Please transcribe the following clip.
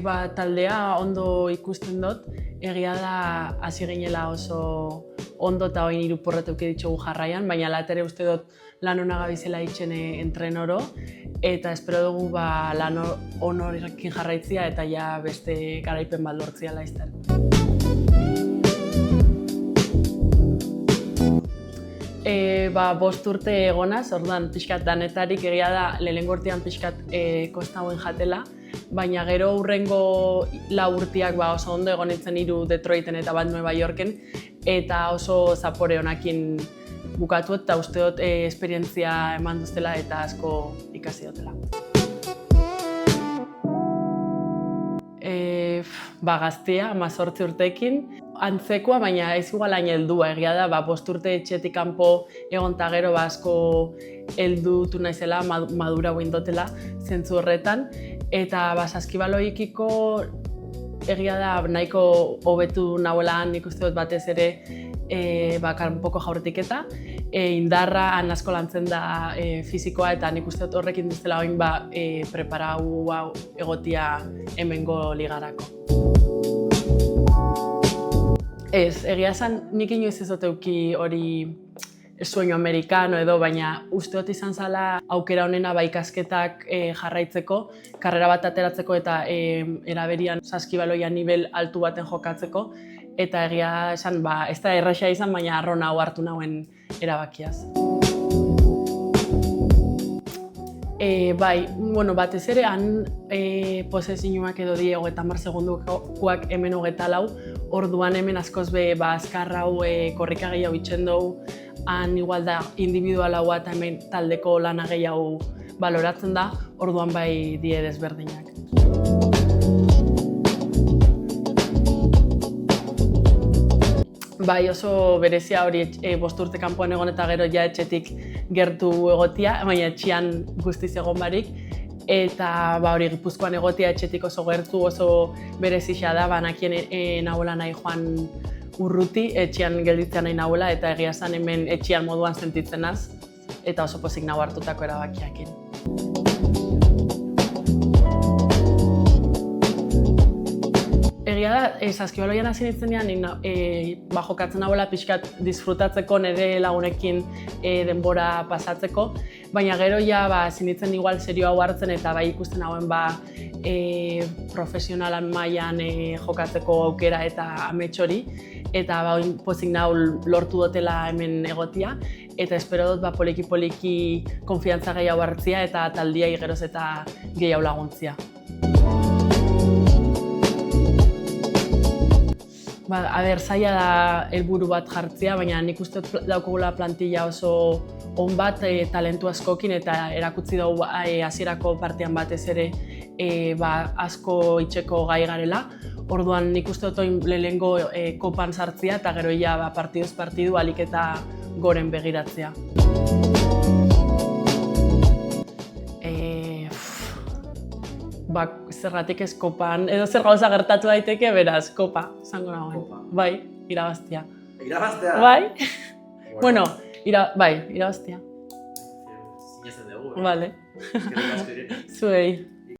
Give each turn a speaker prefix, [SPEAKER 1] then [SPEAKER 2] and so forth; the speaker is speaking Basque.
[SPEAKER 1] Taldea ondo ikusten dut, egia da hasi ginela oso ondo eta oin 3 porrot eduki ditugu jarraian, baina latere uste dut lan ona gabizela itxen entrenoro, eta espero dugu lan honorekin jarraitzia eta ja beste garaipen bat lortzia laizter. Bost urte egonaz, orduan pixkat danetarik egia da lehenengo urtean pixkat kostauen jatela, baina gero hurrengo 4 urteak oso ondo egon nintzen 3 Detroiten eta bat Nueva Yorken, eta oso zapore honakin bukatu eta uste dut esperientzia eman duztela eta asko ikasi dutela. Gaztea, 18 urtekin, antzekoa, baina ez igual hain heldua, egia da, 5 urte etxetik kanpo egon eta gero asko heldutu naizela, madura guindotela zentzu horretan, eta saskibaloikiko egia da nahiko hobetu nahuela nik uste dut batez ere kanpoko jaurtiketa, indarra asko lantzen da fisikoa eta nik uste dut horrekin duztela oin preparau egotia hemengo ligarako. Egia esan nik inoiz ez dut euki hori sueño amerikano edo, baina uste dut izan zela aukera honena ikasketak jarraitzeko, karrera bat ateratzeko eta eraberian saskibaloia nivel altu baten jokatzeko, eta egia esan ez da erraxa izan, baina arro nahu hartu nauen erabakiaz. Batez ere, han posesinuak edo 30 segundukoak hemen 24, orduan hemen askoz azkar hau korrika gehiago itxen dugu, han igual da individualaua eta hemen taldeko lana gehiago baloratzen da, orduan die desberdinak. Oso berezia hori 5 urte kanpoan egon eta gero ja etxetik gertu egotia, baina etxean guztiz egon barik. Eta hori Gipuzkoan egotia etxetik oso gertu, oso berezia da, nakien nahuela nahi joan urruti, etxean gelditzen nahi nahuela, eta egia esan hemen etxean moduan sentitzen naz, eta oso pozik nahu hartutako erabakiakin. Egia da, saskibaloian hasi nintzenean jokatzen nahuela pixkat disfrutatzeko nire lagunekin denbora pasatzeko, baina gero ja zinitzen igual serio hau hartzen eta ikusten hauen profesionalan mailan jokatzeko aukera eta amets hori, eta pozik nahu lortu dutela hemen egotia, eta espero dut poliki-poliki konfiantza gehiago hartzia eta taldiai geroz eta gehiago laguntzia. Zaila da helburu bat jartzea, baina nik uste daukagula plantilla oso on bat talentu askokin eta erakutsi dugu hasierako partean batez ere asko itxeko gai garela. Orduan nik uste dut lehenengo kopan sartzea eta gero partiduz partidu alik eta goren begiratzea. Zergatik ez kopan, edo zer gauza gertatu daiteke, beraz, kopa, izango nagoen. Bai, irabaztia.
[SPEAKER 2] Irabaztea?
[SPEAKER 1] Bai. Irabaztia.
[SPEAKER 2] Sinesten dugu.
[SPEAKER 1] Vale.
[SPEAKER 2] Eskerrik asko, Irene.
[SPEAKER 1] Zuei.